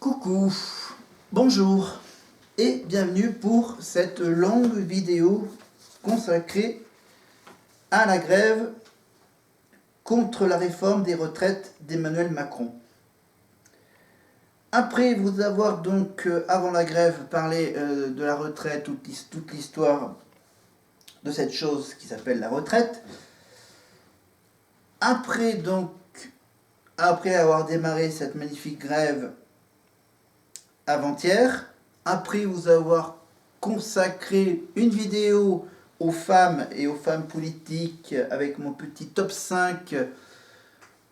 Coucou, bonjour et bienvenue pour cette longue vidéo consacrée à la grève contre la réforme des retraites d'Emmanuel Macron. Après vous avoir donc, avant la grève, parlé de la retraite, toute l'histoire de cette chose qui s'appelle la retraite, après avoir démarré cette magnifique grève avant-hier, après vous avoir consacré une vidéo aux femmes et aux femmes politiques avec mon petit top 5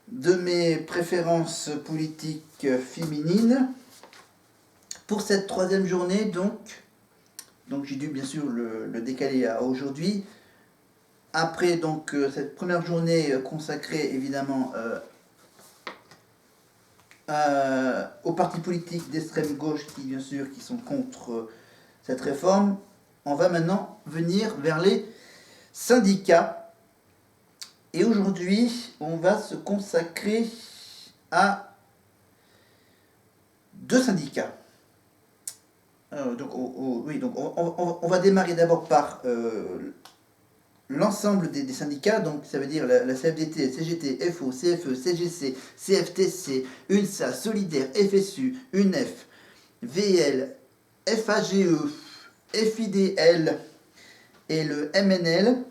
de mes préférences politiques féminines, pour cette troisième journée donc j'ai dû bien sûr le décaler à aujourd'hui, après donc cette première journée consacrée évidemment aux partis politiques d'extrême gauche qui sont contre cette réforme, on va maintenant venir vers les syndicats. Et aujourd'hui, on va se consacrer à deux syndicats. On va démarrer d'abord par l'ensemble des syndicats, donc ça veut dire la CFDT, CGT, FO, CFE, CGC, CFTC, UNSA, Solidaire, FSU, UNEF, VL, FAGE, FIDL et le MNL.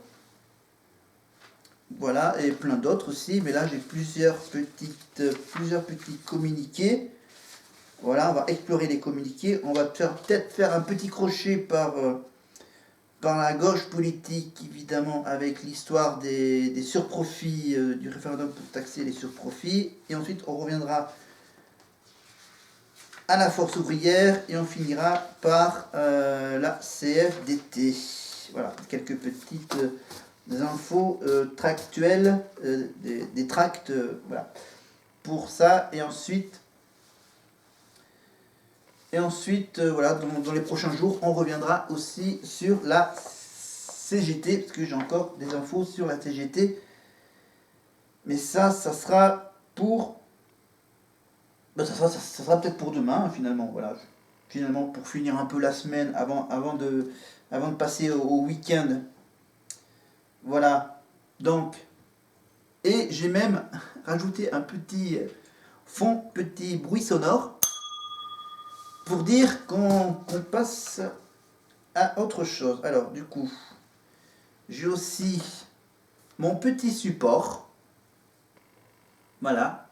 Voilà, et plein d'autres aussi, mais là j'ai plusieurs petits communiqués. Voilà, on va explorer les communiqués. On va peut-être faire un petit crochet par la gauche politique, évidemment, avec l'histoire des surprofits, du référendum pour taxer les surprofits. Et ensuite, on reviendra à la force ouvrière et on finira par la CFDT. Voilà, quelques petites infos tractuelles, des tracts, voilà, pour ça. Et ensuite, voilà, dans les prochains jours, on reviendra aussi sur la CGT, parce que j'ai encore des infos sur la CGT. Mais ça sera pour... ça sera peut-être pour demain, finalement. Voilà. Finalement, pour finir un peu la semaine, avant de passer au week-end. Voilà. Donc, et j'ai même rajouté un petit fond, petit bruit sonore, pour dire qu'on passe à autre chose. Alors, du coup, j'ai aussi mon petit support. Voilà.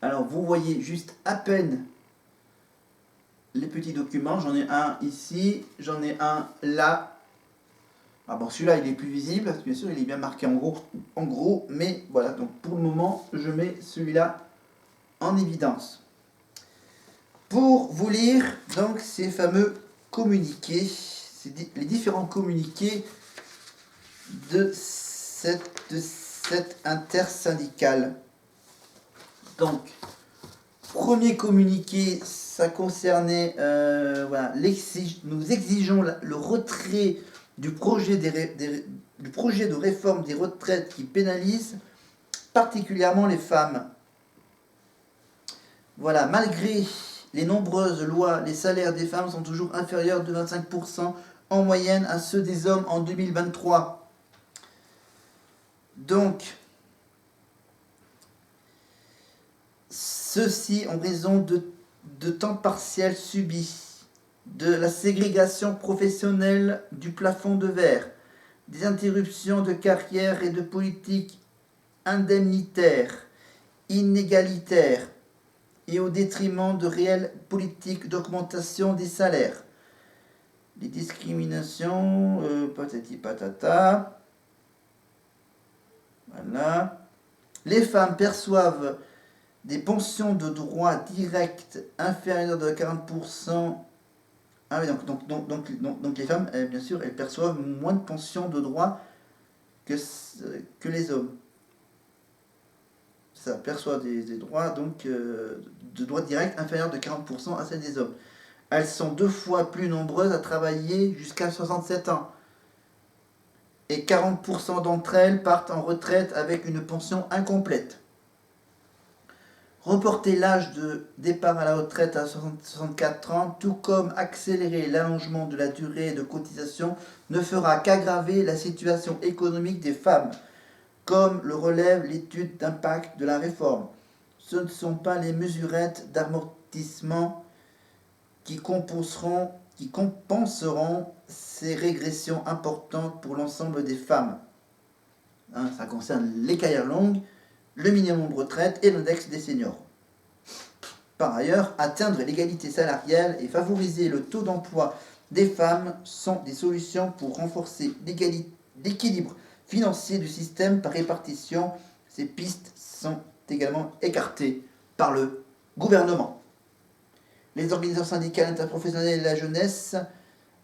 Alors, vous voyez juste à peine les petits documents. J'en ai un ici, j'en ai un là. Ah bon, celui-là, il est plus visible, parce que bien sûr, il est bien marqué en gros. Mais voilà, donc pour le moment, je mets celui-là en évidence. Pour vous lire donc ces fameux communiqués, les différents communiqués de cette intersyndicale. Donc, premier communiqué, ça concernait, voilà, nous exigeons le retrait du projet de réforme des retraites qui pénalise particulièrement les femmes. Voilà, malgré les nombreuses lois, les salaires des femmes sont toujours inférieurs de 25% en moyenne à ceux des hommes en 2023. Donc, ceci en raison de temps partiel subi, de la ségrégation professionnelle du plafond de verre, des interruptions de carrière et de politiques indemnitaires, inégalitaires, et au détriment de réelles politiques d'augmentation des salaires. Les discriminations, patati patata. Voilà. Les femmes perçoivent des pensions de droit direct inférieures de 40%. Ah oui, donc les femmes, bien sûr, elles perçoivent moins de pensions de droit que les hommes. Ça perçoit des droits, donc, de droits directs inférieurs de 40% à celles des hommes. Elles sont 2 fois plus nombreuses à travailler jusqu'à 67 ans. Et 40% d'entre elles partent en retraite avec une pension incomplète. Reporter l'âge de départ à la retraite à 64 ans, tout comme accélérer l'allongement de la durée de cotisation, ne fera qu'aggraver la situation économique des femmes, comme le relève l'étude d'impact de la réforme. Ce ne sont pas les mesurettes d'amortissement qui compenseront ces régressions importantes pour l'ensemble des femmes. Ça concerne les carrières longues, le minimum de retraite et l'index des seniors. Par ailleurs, atteindre l'égalité salariale et favoriser le taux d'emploi des femmes sont des solutions pour renforcer l'équilibre financier du système par répartition. Ces pistes sont également écartées par le gouvernement. Les organisations syndicales interprofessionnelles et la jeunesse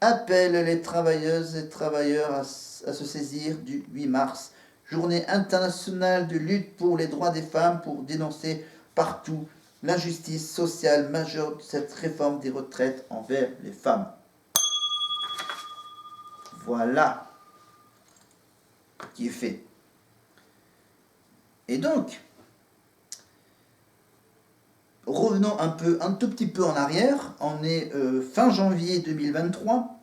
appellent les travailleuses et travailleurs à se saisir du 8 mars, journée internationale de lutte pour les droits des femmes, pour dénoncer partout l'injustice sociale majeure de cette réforme des retraites envers les femmes. Voilà qui est fait. Et donc, revenons un tout petit peu en arrière. On est fin janvier 2023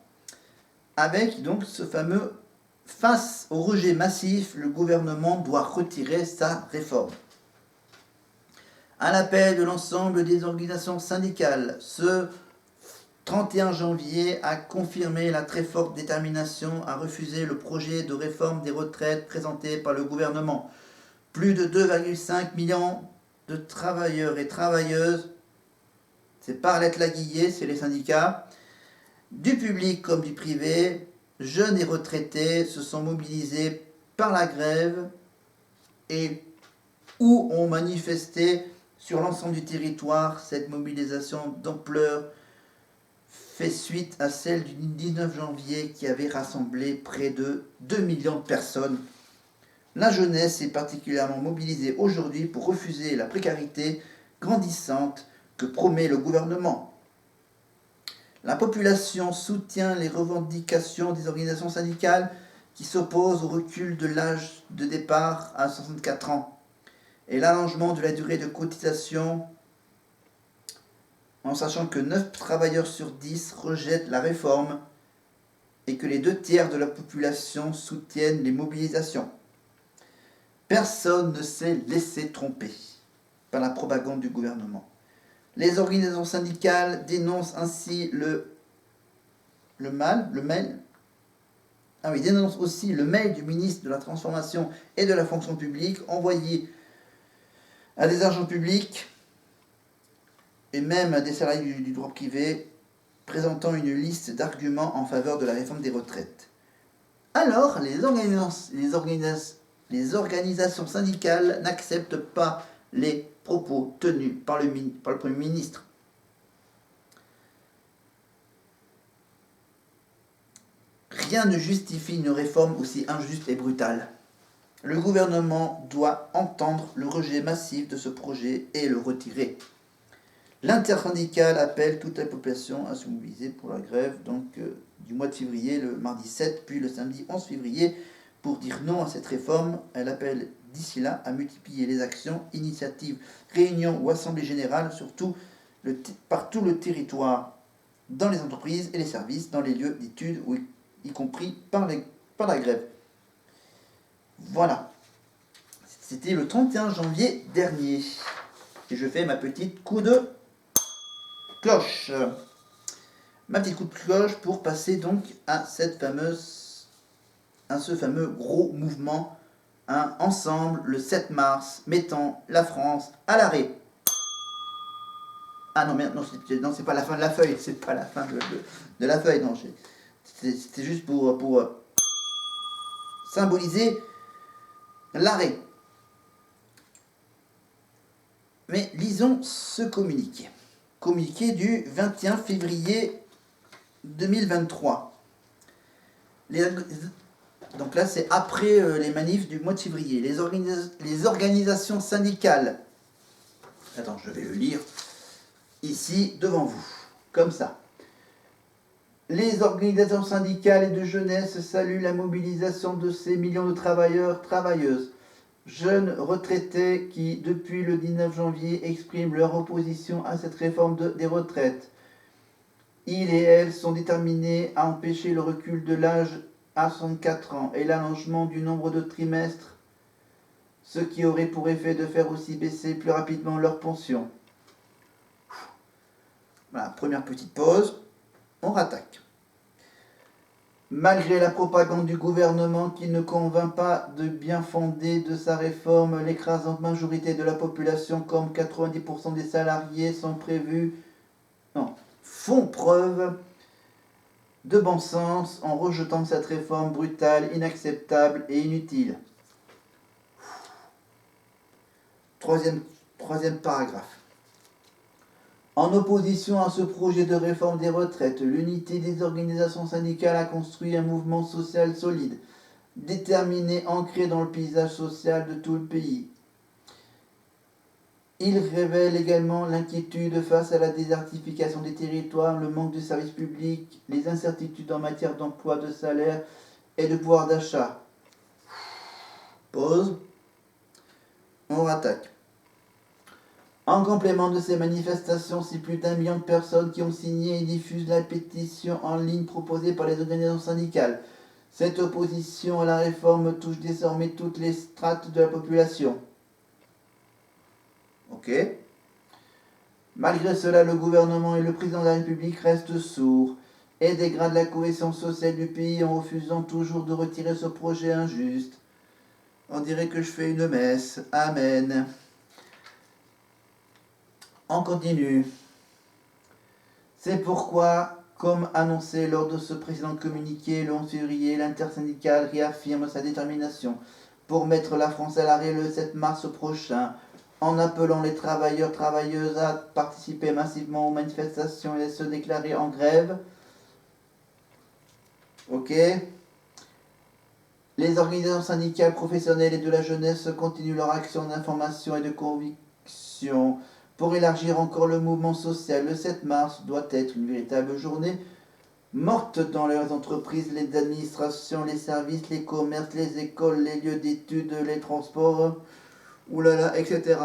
avec donc ce fameux face au rejet massif, le gouvernement doit retirer sa réforme. À l'appel de l'ensemble des organisations syndicales, ce 31 janvier a confirmé la très forte détermination à refuser le projet de réforme des retraites présenté par le gouvernement. Plus de 2,5 millions de travailleurs et travailleuses, c'est par lettre Laguillet, c'est les syndicats, du public comme du privé, jeunes et retraités se sont mobilisés par la grève et ou ont manifesté sur l'ensemble du territoire. Cette mobilisation d'ampleur fait suite à celle du 19 janvier qui avait rassemblé près de 2 millions de personnes. La jeunesse est particulièrement mobilisée aujourd'hui pour refuser la précarité grandissante que promet le gouvernement. La population soutient les revendications des organisations syndicales qui s'opposent au recul de l'âge de départ à 64 ans et l'allongement de la durée de cotisation, en sachant que 9 travailleurs sur 10 rejettent la réforme et que les 2/3 de la population soutiennent les mobilisations. Personne ne s'est laissé tromper par la propagande du gouvernement. Les organisations syndicales dénoncent ainsi dénoncent aussi le mail du ministre de la Transformation et de la Fonction publique envoyé à des agents publics et même à des salariés du droit privé, présentant une liste d'arguments en faveur de la réforme des retraites. Alors, les organisations syndicales n'acceptent pas les propos tenus par le Premier ministre. Rien ne justifie une réforme aussi injuste et brutale. Le gouvernement doit entendre le rejet massif de ce projet et le retirer. L'intersyndicale appelle toute la population à se mobiliser pour la grève du mois de février, le mardi 7, puis le samedi 11 février, pour dire non à cette réforme. Elle appelle d'ici là à multiplier les actions, initiatives, réunions ou assemblées générales, par tout le territoire, dans les entreprises et les services, dans les lieux d'études, y compris par la grève. Voilà. C'était le 31 janvier dernier. Et je fais ma petite coup de cloche. Ma petite coup de cloche pour passer donc à ce fameux gros mouvement, ensemble, le 7 mars, mettant la France à l'arrêt. Ah non, non, c'est pas la fin de la feuille, c'est pas la fin de la feuille, non, c'était juste pour symboliser l'arrêt. Mais lisons ce communiqué. Communiqué du 21 février 2023. Donc là, c'est après les manifs du mois de février. Les organisations syndicales. Attends, je vais le lire ici devant vous, comme ça. Les organisations syndicales et de jeunesse saluent la mobilisation de ces millions de travailleurs, travailleuses, jeunes retraités qui, depuis le 19 janvier, expriment leur opposition à cette réforme des retraites. Ils et elles sont déterminés à empêcher le recul de l'âge à 64 ans et l'allongement du nombre de trimestres, ce qui aurait pour effet de faire aussi baisser plus rapidement leur pension. Voilà, première petite pause, on rattaque. Malgré la propagande du gouvernement qui ne convainc pas de bien fondé de sa réforme, l'écrasante majorité de la population, comme 90% des salariés, font preuve de bon sens en rejetant cette réforme brutale, inacceptable et inutile. Troisième paragraphe. En opposition à ce projet de réforme des retraites, l'unité des organisations syndicales a construit un mouvement social solide, déterminé, ancré dans le paysage social de tout le pays. Il révèle également l'inquiétude face à la désertification des territoires, le manque de services publics, les incertitudes en matière d'emploi, de salaire et de pouvoir d'achat. Pause. On rattaque. En complément de ces manifestations, c'est plus d'1 million de personnes qui ont signé et diffusent la pétition en ligne proposée par les organisations syndicales. Cette opposition à la réforme touche désormais toutes les strates de la population. Ok. Malgré cela, le gouvernement et le président de la République restent sourds et dégradent la cohésion sociale du pays en refusant toujours de retirer ce projet injuste. On dirait que je fais une messe. Amen. On continue. C'est pourquoi, comme annoncé lors de ce précédent communiqué le 11 février, l'intersyndicale réaffirme sa détermination pour mettre la France à l'arrêt le 7 mars prochain, en appelant les travailleuses à participer massivement aux manifestations et à se déclarer en grève. Ok. Les organisations syndicales professionnelles et de la jeunesse continuent leur action d'information et de conviction. Pour élargir encore le mouvement social, le 7 mars doit être une véritable journée morte dans leurs entreprises, les administrations, les services, les commerces, les écoles, les lieux d'études, les transports, etc.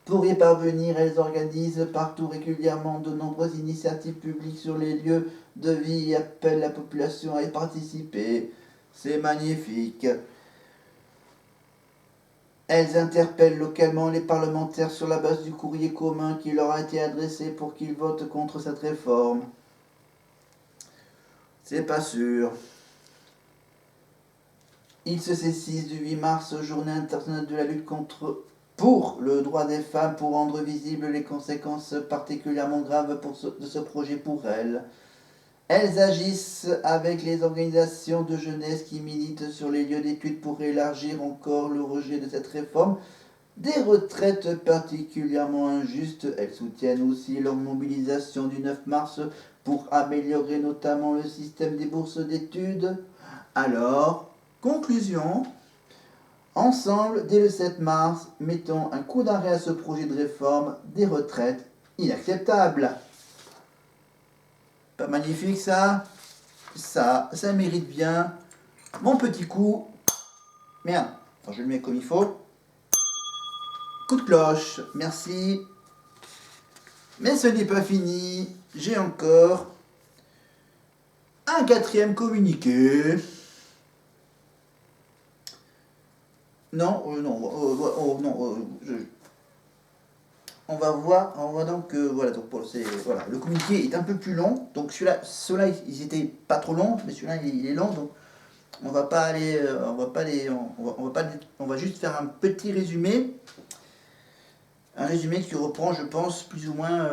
Pour y parvenir, elles organisent partout régulièrement de nombreuses initiatives publiques sur les lieux de vie et appellent la population à y participer. C'est magnifique. Elles interpellent localement les parlementaires sur la base du courrier commun qui leur a été adressé pour qu'ils votent contre cette réforme. C'est pas sûr. Ils se saisissent du 8 mars, journée internationale de la lutte pour le droit des femmes, pour rendre visibles les conséquences particulièrement graves de ce projet pour elles. Elles agissent avec les organisations de jeunesse qui militent sur les lieux d'études pour élargir encore le rejet de cette réforme des retraites particulièrement injustes. Elles soutiennent aussi leur mobilisation du 9 mars pour améliorer notamment le système des bourses d'études. Alors, conclusion, ensemble, dès le 7 mars, mettons un coup d'arrêt à ce projet de réforme des retraites inacceptable. Pas magnifique ça? Ça mérite bien mon petit coup. Merde, enfin, je le mets comme il faut. Coup de cloche, merci. Mais ce n'est pas fini, j'ai encore un 4e communiqué. On va voir, on va donc, voilà, le communiqué est un peu plus long, donc ceux-là, ils étaient pas trop longs, mais celui-là, il est long, donc on va pas aller, on va juste faire un petit résumé, qui reprend, je pense, plus ou moins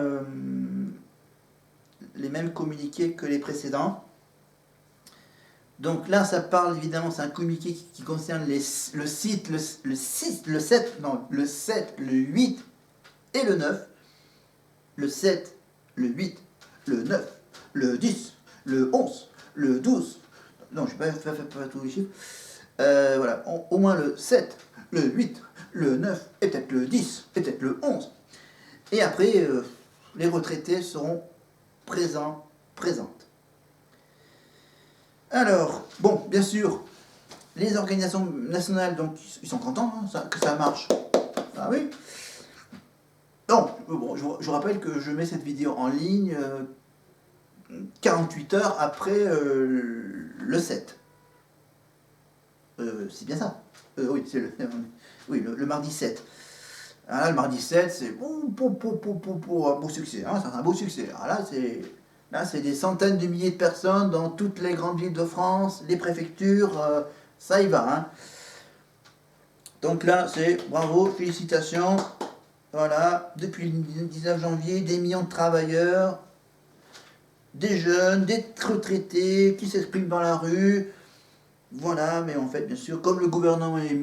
les mêmes communiqués que les précédents. Donc là, ça parle évidemment, c'est un communiqué qui concerne le 7, le 8 et le 9. Le 7, le 8, le 9, le 10, le 11, le 12. Non, je ne vais pas tous les chiffres. Voilà, au moins le 7, le 8, le 9, et peut-être le 10, et peut-être le 11. Et après, les retraités seront présentes. Alors, bon, bien sûr, les organisations nationales, donc, ils sont contents hein, que ça marche. Ah oui. Donc, bon, je rappelle que je mets cette vidéo en ligne 48 heures après le 7. C'est bien ça. Oui, c'est le mardi 7. Alors là, le mardi 7, c'est un beau succès. Hein, c'est un beau succès. Alors là, c'est des centaines de milliers de personnes dans toutes les grandes villes de France, les préfectures, ça y va. Hein. Donc là, c'est bravo, félicitations. Voilà, depuis le 19 janvier, des millions de travailleurs, des jeunes, des retraités qui s'expriment dans la rue. Voilà, mais en fait, bien sûr, comme le gouvernement est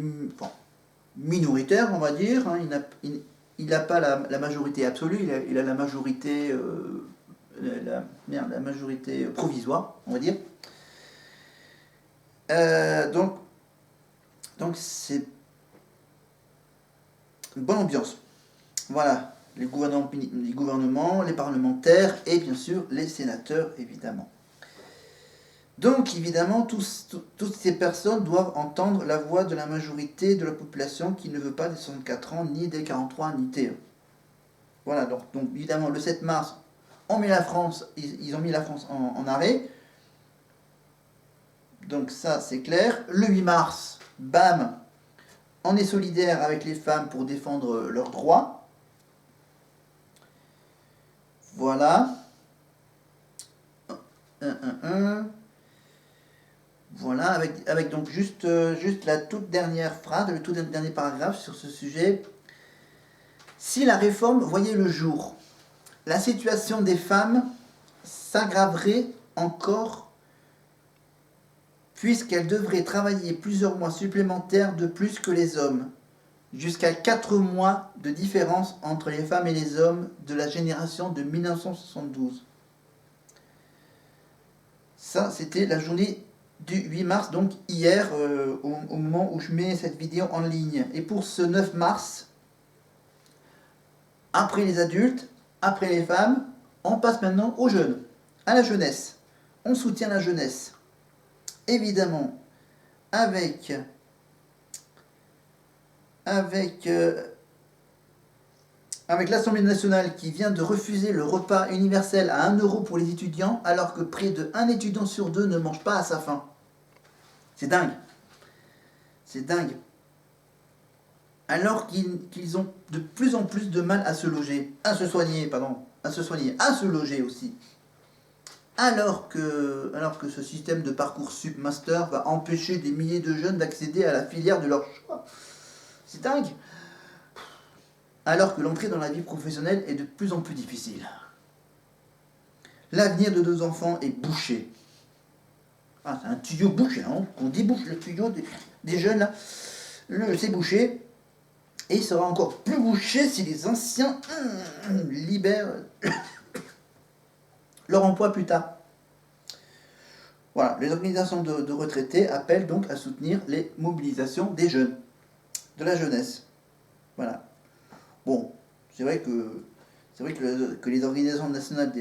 minoritaire, on va dire, hein, il n'a pas la majorité absolue, il a la majorité, la majorité provisoire, on va dire. Donc c'est une bonne ambiance. Voilà, les gouvernements, les parlementaires et bien sûr les sénateurs, évidemment. Donc, évidemment, toutes ces personnes doivent entendre la voix de la majorité de la population qui ne veut pas des 64 ans, ni des 43, ni TE. Voilà, donc évidemment, le 7 mars, on met la France, ils ont mis la France en arrêt. Donc ça, c'est clair. Le 8 mars, bam, on est solidaire avec les femmes pour défendre leurs droits. Voilà. Voilà, avec donc juste la toute dernière phrase, le tout dernier paragraphe sur ce sujet. Si la réforme voyait le jour, la situation des femmes s'aggraverait encore puisqu'elles devraient travailler plusieurs mois supplémentaires de plus que les hommes, jusqu'à 4 mois de différence entre les femmes et les hommes de la génération de 1972. Ça, c'était la journée du 8 mars, donc hier, au moment où je mets cette vidéo en ligne. Et pour ce 9 mars, après les adultes, après les femmes, on passe maintenant aux jeunes, à la jeunesse. On soutient la jeunesse. Évidemment, avec l'Assemblée nationale qui vient de refuser le repas universel à 1 euro pour les étudiants, alors que près de 1 étudiant sur 2 ne mange pas à sa faim. C'est dingue. C'est dingue. Alors qu'ils ont de plus en plus de mal à se loger, à se soigner, à se loger aussi. Alors que ce système de Parcoursup Master va empêcher des milliers de jeunes d'accéder à la filière de leur choix. C'est dingue. Alors que l'entrée dans la vie professionnelle est de plus en plus difficile. L'avenir de nos enfants est bouché. Ah, c'est un tuyau bouché, hein. On débouche le tuyau des jeunes là. C'est bouché. Et il sera encore plus bouché si les anciens libèrent leur emploi plus tard. Voilà, les organisations de retraités appellent donc à soutenir les mobilisations des jeunes, de la jeunesse. Voilà. Bon, c'est vrai que les organisations nationales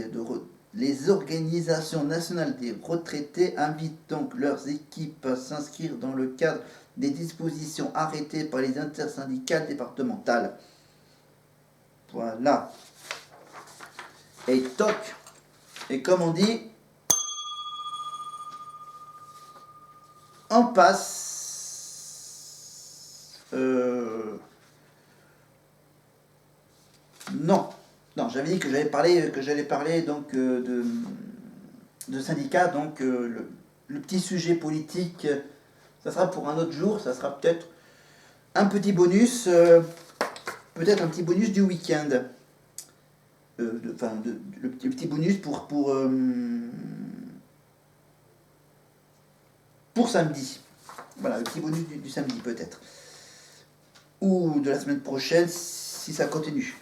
des retraités invitent donc leurs équipes à s'inscrire dans le cadre des dispositions arrêtées par les intersyndicales départementales. Voilà. Et toc. Et comme on dit, on passe... Non, j'avais dit que j'allais parler donc de syndicats, donc le petit sujet politique, ça sera pour un autre jour, ça sera peut-être un petit bonus, peut-être un petit bonus du week-end, le petit bonus pour samedi, voilà, le petit bonus du samedi peut-être, ou de la semaine prochaine si ça continue.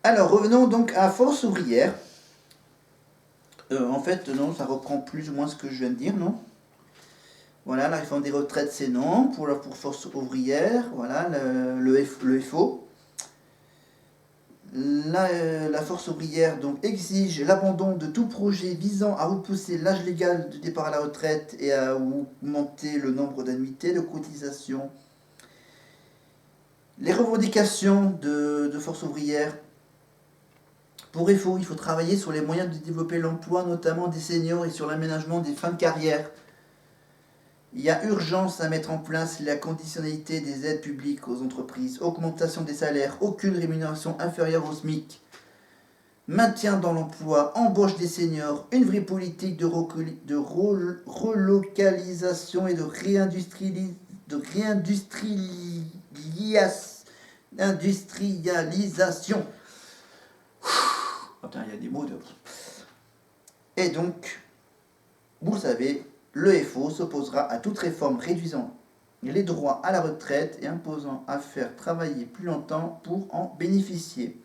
Alors, revenons donc à Force ouvrière. En fait, non, ça reprend plus ou moins ce que je viens de dire, non? Voilà, la réforme des retraites, c'est non. Pour Force ouvrière, voilà, le FO. La force ouvrière donc exige l'abandon de tout projet visant à repousser l'âge légal de départ à la retraite et à augmenter le nombre d'annuités de cotisation. Les revendications de force ouvrière. Pour EFO, il faut travailler sur les moyens de développer l'emploi, notamment des seniors, et sur l'aménagement des fins de carrière. Il y a urgence à mettre en place la conditionnalité des aides publiques aux entreprises, augmentation des salaires, aucune rémunération inférieure au SMIC, maintien dans l'emploi, embauche des seniors, une vraie politique de relocalisation et de réindustrialisation. Putain, il y a des mots de... Et donc, vous le savez, le FO s'opposera à toute réforme réduisant les droits à la retraite et imposant à faire travailler plus longtemps pour en bénéficier.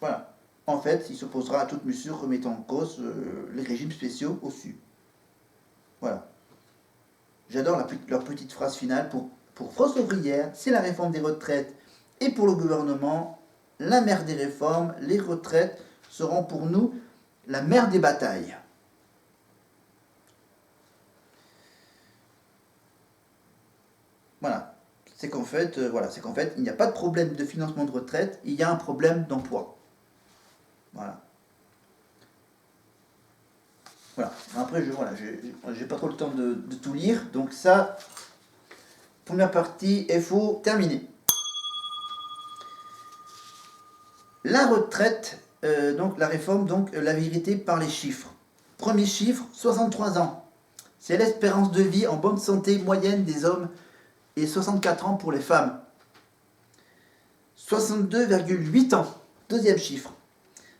Voilà. En fait, il s'opposera à toute mesure remettant en cause les régimes spéciaux au-dessus. Voilà. J'adore leur petite phrase finale. Pour Force ouvrière, c'est la réforme des retraites. Et pour le gouvernement, la mère des réformes, les retraites seront pour nous la mère des batailles. Voilà. C'est qu'en fait, il n'y a pas de problème de financement de retraite, il y a un problème d'emploi. Voilà. Voilà. Après, j'ai pas trop le temps de tout lire, donc ça, première partie, FO, terminé. La retraite, donc la réforme, donc la vérité par les chiffres. Premier chiffre, 63 ans. C'est l'espérance de vie en bonne santé moyenne des hommes et 64 ans pour les femmes. 62,8 ans. Deuxième chiffre.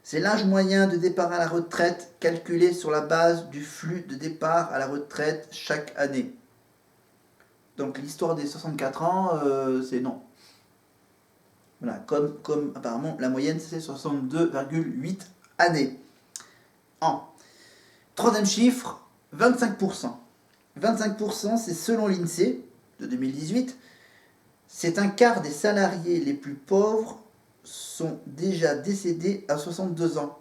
C'est l'âge moyen de départ à la retraite calculé sur la base du flux de départ à la retraite chaque année. Donc l'histoire des 64 ans, c'est non. Voilà, comme apparemment la moyenne c'est 62,8 années. Troisième chiffre, 25%. 25%, c'est selon l'INSEE de 2018, c'est un quart des salariés les plus pauvres sont déjà décédés à 62 ans,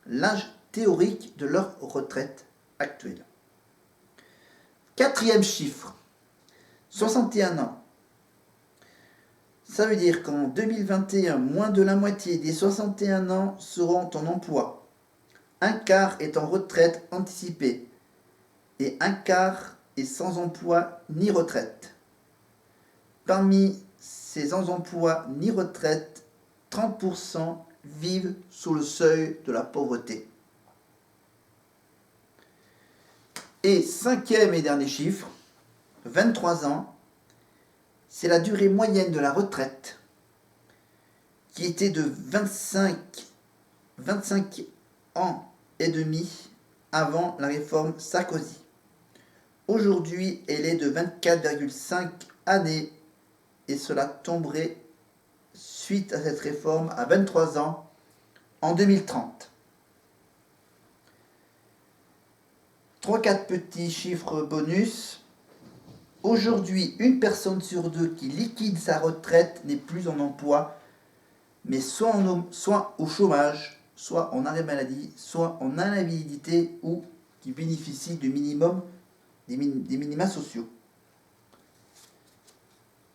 l'âge théorique de leur retraite actuelle. Quatrième chiffre, 61 ans. Ça veut dire qu'en 2021, moins de la moitié des 61 ans seront en emploi. Un quart est en retraite anticipée et un quart est sans emploi ni retraite. Parmi ces sans emploi ni retraite, 30% vivent sous le seuil de la pauvreté. Et cinquième et dernier chiffre, 23 ans, c'est la durée moyenne de la retraite qui était de 25 ans et demi avant la réforme Sarkozy. Aujourd'hui, elle est de 24,5 années et cela tomberait suite à cette réforme à 23 ans en 2030. 3-4 petits chiffres bonus. Aujourd'hui, une personne sur deux qui liquide sa retraite n'est plus en emploi, mais soit au chômage, soit en arrêt maladie, soit en invalidité ou qui bénéficie du minimum des minima sociaux.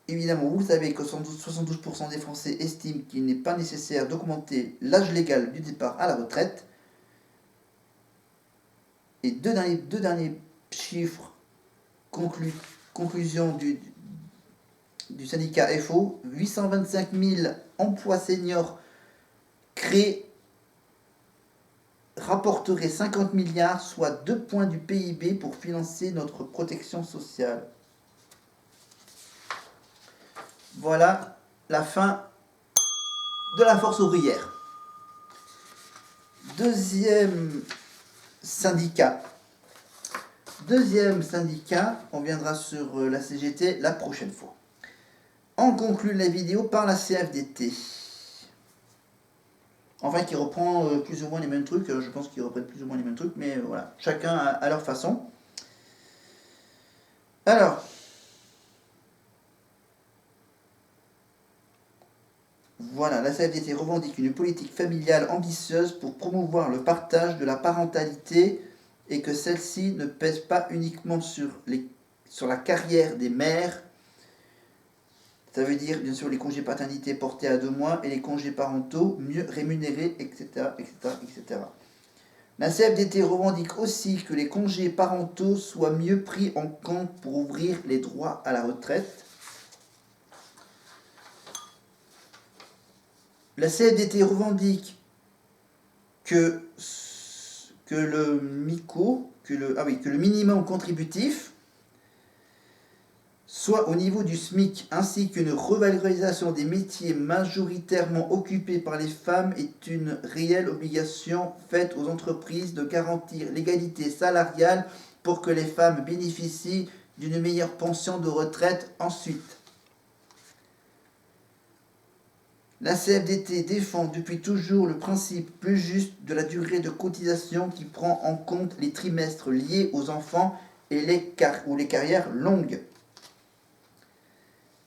Évidemment, vous savez que 72% des Français estiment qu'il n'est pas nécessaire d'augmenter l'âge légal du départ à la retraite. Et deux derniers chiffres, conclusion du syndicat FO, 825 000 emplois seniors créés rapporteraient 50 milliards, soit 2 points du PIB pour financer notre protection sociale. Voilà la fin de la force ouvrière. Deuxième syndicat, on viendra sur la CGT la prochaine fois. On conclut la vidéo par la CFDT. Enfin, qui reprend plus ou moins les mêmes trucs. Je pense qu'ils reprennent plus ou moins les mêmes trucs, mais voilà, chacun à leur façon. Alors, Voilà, la CFDT revendique une politique familiale ambitieuse pour promouvoir le partage de la parentalité et que celle-ci ne pèse pas uniquement sur la carrière des mères. Ça veut dire, bien sûr, les congés paternité portés à 2 mois et les congés parentaux mieux rémunérés, etc., etc., etc. La CFDT revendique aussi que les congés parentaux soient mieux pris en compte pour ouvrir les droits à la retraite. La CFDT revendique que le MICO, que le minimum contributif soit au niveau du SMIC, ainsi qu'une revalorisation des métiers majoritairement occupés par les femmes est une réelle obligation faite aux entreprises de garantir l'égalité salariale pour que les femmes bénéficient d'une meilleure pension de retraite ensuite. La CFDT défend depuis toujours le principe plus juste de la durée de cotisation qui prend en compte les trimestres liés aux enfants et les carrières longues.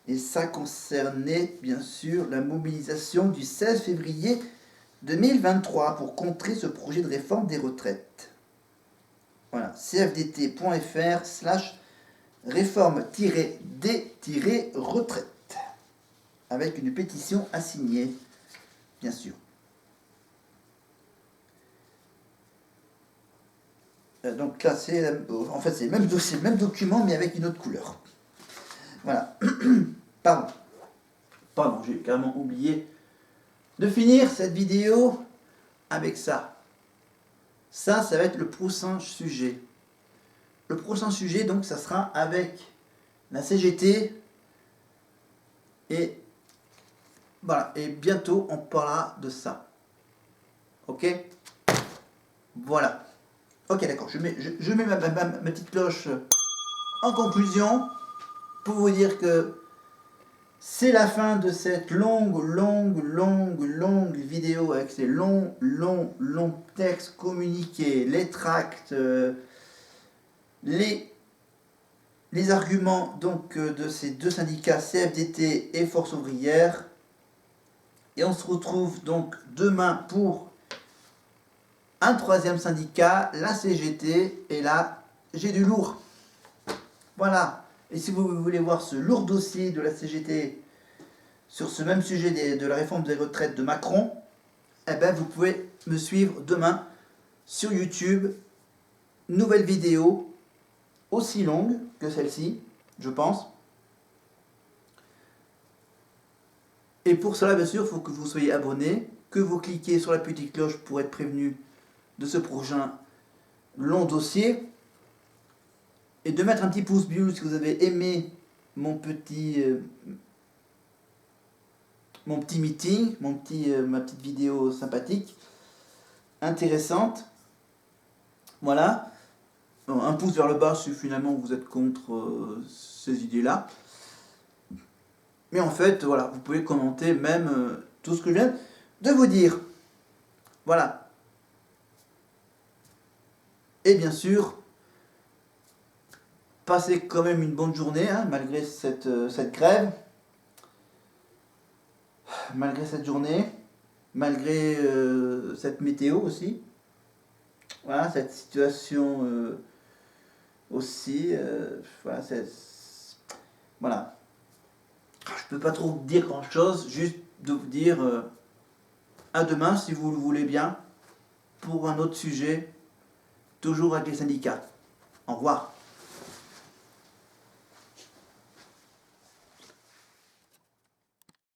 Et ça concernait bien sûr la mobilisation du 16 février 2023 pour contrer ce projet de réforme des retraites. Voilà, cfdt.fr/réforme-d-retraite avec une pétition à signer, bien sûr. Donc là, c'est le même dossier, le même document, mais avec une autre couleur. Voilà. Pardon, j'ai carrément oublié de finir cette vidéo avec ça. Ça va être le prochain sujet. Le prochain sujet, donc, ça sera avec la CGT. Et voilà, et bientôt, on parlera de ça. Ok? Voilà. Ok, d'accord. Je mets ma petite cloche en conclusion pour vous dire que c'est la fin de cette longue vidéo avec ces longs textes communiqués, les tracts, les arguments donc de ces deux syndicats CFDT et Force ouvrière. Et on se retrouve donc demain pour un troisième syndicat, la CGT, et là j'ai du lourd. Voilà. Et si vous voulez voir ce lourd dossier de la CGT sur ce même sujet de la réforme des retraites de Macron, eh ben vous pouvez me suivre demain sur YouTube. Nouvelle vidéo, aussi longue que celle-ci, je pense. Et pour cela, bien sûr, il faut que vous soyez abonné, que vous cliquez sur la petite cloche pour être prévenu de ce prochain long dossier. Et de mettre un petit pouce bleu si vous avez aimé mon petit meeting, ma petite vidéo sympathique, intéressante. Voilà. Bon, un pouce vers le bas si finalement vous êtes contre ces idées-là. Mais en fait, voilà, vous pouvez commenter même tout ce que je viens de vous dire. Voilà. Et bien sûr, passez quand même une bonne journée, hein, malgré cette grève. Malgré cette journée, malgré cette météo aussi. Voilà, cette situation aussi. Voilà, voilà. Je peux pas trop dire grand chose, juste de vous dire à demain si vous le voulez bien, pour un autre sujet, toujours avec les syndicats. Au revoir.